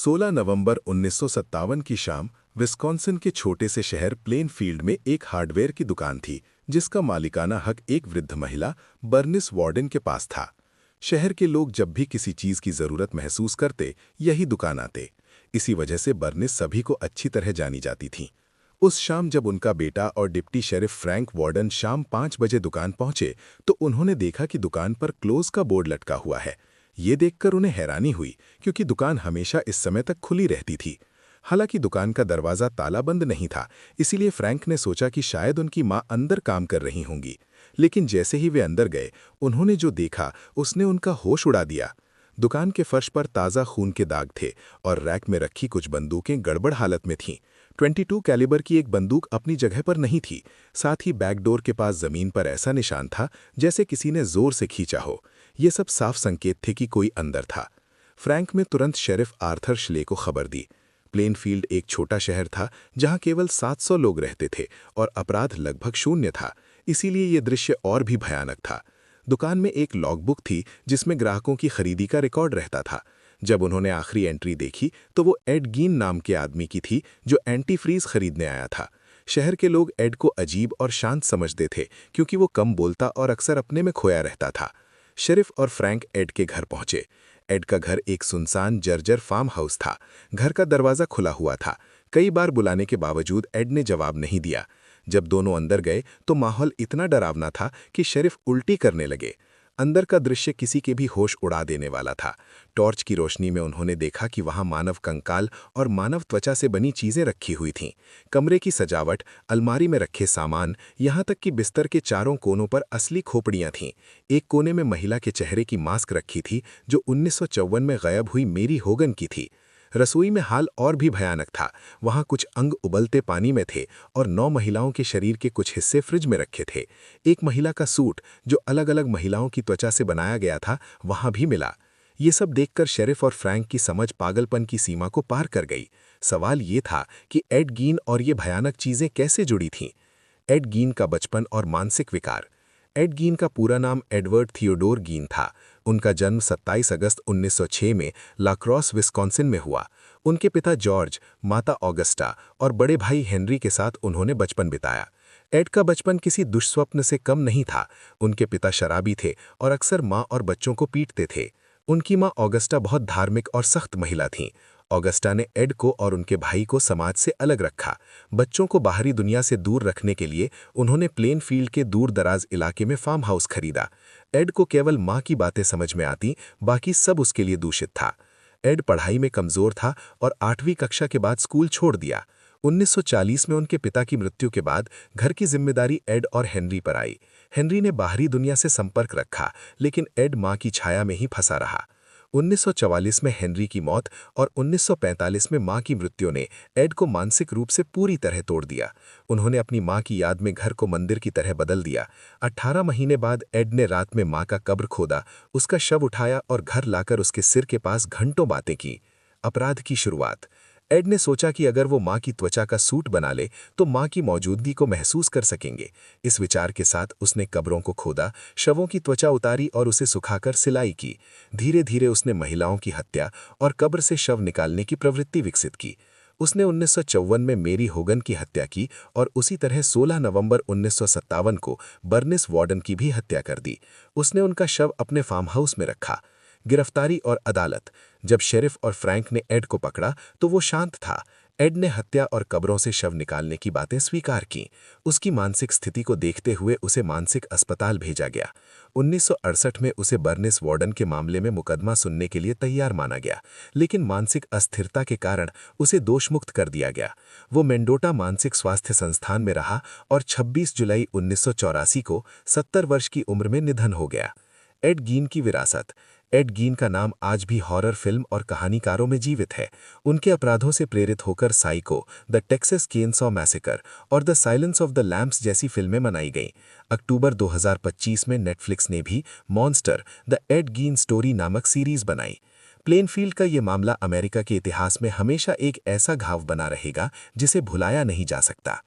16 नवंबर 1957 की शाम विस्कॉन्सिन के छोटे से शहर प्लेनफील्ड में एक हार्डवेयर की दुकान थी जिसका मालिकाना हक एक वृद्ध महिला बर्निस वार्डन के पास था। शहर के लोग जब भी किसी चीज की जरूरत महसूस करते यही दुकान आते। इसी वजह से बर्निस सभी को अच्छी तरह जानी जाती थी। उस शाम जब उनका बेटा और डिप्टी शेरिफ फ्रैंक वार्डन शाम 5 बजे दुकान पहुंचे तो उन्होंने देखा कि दुकान पर क्लोज का बोर्ड लटका हुआ है। ये देखकर उन्हें हैरानी हुई क्योंकि दुकान हमेशा इस समय तक खुली रहती थी। हालांकि दुकान का दरवाज़ा तालाबंद नहीं था, इसीलिए फ्रैंक ने सोचा कि शायद उनकी मां अंदर काम कर रही होंगी। लेकिन जैसे ही वे अंदर गए उन्होंने जो देखा उसने उनका होश उड़ा दिया। दुकान के फर्श पर ताज़ा खून के दाग थे और रैक में रखी कुछ बंदूकें गड़बड़ हालत में थीं। 22 कैलिबर की एक बंदूक अपनी जगह पर नहीं थी। साथ ही बैकडोर के पास जमीन पर ऐसा निशान था जैसे किसी ने जोर से खींचा हो। ये सब साफ संकेत थे कि कोई अंदर था। फ्रैंक में तुरंत शेरिफ आर्थर श्ले को खबर दी। प्लेनफील्ड एक छोटा शहर था जहां केवल 700 लोग रहते थे और अपराध लगभग शून्य था, इसीलिए ये दृश्य और भी भयानक था। दुकान में एक लॉगबुक थी जिसमें ग्राहकों की खरीदी का रिकॉर्ड रहता था। जब उन्होंने आखिरी एंट्री देखी तो वो एड गीन नाम के आदमी की थी जो एंटी फ्रीज खरीदने आया था। शहर के लोग एड को अजीब और शांत समझते थे क्योंकि वो कम बोलता और अक्सर अपने में खोया रहता था। शेरिफ और फ्रैंक एड के घर पहुंचे। एड का घर एक सुनसान जर्जर फार्म हाउस था। घर का दरवाजा खुला हुआ था। कई बार बुलाने के बावजूद एड ने जवाब नहीं दिया। जब दोनों अंदर गए तो माहौल इतना डरावना था कि शेरिफ उल्टी करने लगे। अंदर का दृश्य किसी के भी होश उड़ा देने वाला था। टॉर्च की रोशनी में उन्होंने देखा कि वहां मानव कंकाल और मानव त्वचा से बनी चीजें रखी हुई थीं। कमरे की सजावट, अलमारी में रखे सामान, यहाँ तक कि बिस्तर के चारों कोनों पर असली खोपड़ियां थीं। एक कोने में महिला के चेहरे की मास्क रखी थी जो 1954 में गायब हुई मेरी होगन की थी। रसोई में हाल और भी भयानक था। वहां कुछ अंग उबलते पानी में थे और 9 महिलाओं के शरीर के कुछ हिस्से फ्रिज में रखे थे। एक महिला का सूट जो अलग अलग महिलाओं की त्वचा से बनाया गया था वहां भी मिला। ये सब देखकर शेरिफ और फ्रैंक की समझ पागलपन की सीमा को पार कर गई। सवाल ये था कि एड गीन और ये भयानक चीजें कैसे जुड़ी थीं। एड गीन का बचपन और मानसिक विकार। एड गीन का पूरा नाम एडवर्ड थियोडोर गीन था। उनका जन्म 27 अगस्त 1906 में लाक्रॉस विस्कॉन्सिन में हुआ। उनके पिता जॉर्ज, माता ऑगस्टा और बड़े भाई हेनरी के साथ उन्होंने बचपन बिताया। एड का बचपन किसी दुष्स्वप्न से कम नहीं था। उनके पिता शराबी थे और अक्सर माँ और बच्चों को पीटते थे। उनकी माँ ऑगस्टा बहुत धार्मिक और सख्त महिला थीं। ऑगस्टा ने एड को और उनके भाई को समाज से अलग रखा। बच्चों को बाहरी दुनिया से दूर रखने के लिए उन्होंने प्लेनफील्ड के दूर दराज इलाके में फार्म हाउस खरीदा। एड को केवल माँ की बातें समझ में आती, बाकी सब उसके लिए दूषित था। एड पढ़ाई में कमजोर था और 8वीं कक्षा के बाद स्कूल छोड़ दिया। 1940 में उनके पिता की मृत्यु के बाद घर की जिम्मेदारी एड और हेनरी पर आई। हेनरी ने बाहरी दुनिया से संपर्क रखा, लेकिन एड माँ की छाया में ही फंसा रहा। 1944 में हेनरी की मौत और 1945 में मां की मृत्यु ने एड को मानसिक रूप से पूरी तरह तोड़ दिया। उन्होंने अपनी मां की याद में घर को मंदिर की तरह बदल दिया। 18 महीने बाद एड ने रात में मां का कब्र खोदा, उसका शव उठाया और घर लाकर उसके सिर के पास घंटों बातें की। अपराध की शुरुआत। एड ने सोचा कि अगर वो मां की त्वचा का सूट बना ले तो मां की मौजूदगी को महसूस कर सकेंगे। इस विचार के साथ उसने कब्रों को खोदा, शवों की त्वचा उतारी और उसे सुखाकर सिलाई की। धीरे धीरे उसने महिलाओं की हत्या और कब्र से शव निकालने की प्रवृत्ति विकसित की। उसने 1954 में मेरी होगन की हत्या की और उसी तरह 16 नवंबर 1957 को बर्निस वार्डन की भी हत्या कर दी। उसने उनका शव अपने फार्म हाउस में रखा। गिरफ्तारी और अदालत। जब शेरिफ और फ्रैंक ने एड को पकड़ा तो वो शांत था। एड ने हत्या और कब्रों से शव निकालने की बातें स्वीकार की। उसकी मानसिक स्थिति को देखते हुए उसे मानसिक अस्पताल भेजा गया। 1968 में उसे बर्निस वार्डन के मामले में मुकदमा सुनने के लिए तैयार माना गया, लेकिन मानसिक अस्थिरता के कारण उसे दोषमुक्त कर दिया गया। वो मेंडोटा मानसिक स्वास्थ्य संस्थान में रहा और 26 जुलाई 1984 को 70 वर्ष की उम्र में निधन हो गया। एड गीन की विरासत। एड गीन का नाम आज भी हॉरर फिल्म और कहानीकारों में जीवित है। उनके अपराधों से प्रेरित होकर Psycho, The Texas Chainsaw Massacre और The Silence of the Lambs जैसी फिल्में बनाई गईं। अक्टूबर 2025 में नेटफ्लिक्स ने भी मॉन्स्टर द एड गीन स्टोरी नामक सीरीज बनाई। प्लेनफील्ड का ये मामला अमेरिका के इतिहास में हमेशा एक ऐसा घाव बना रहेगा जिसे भुलाया नहीं जा सकता।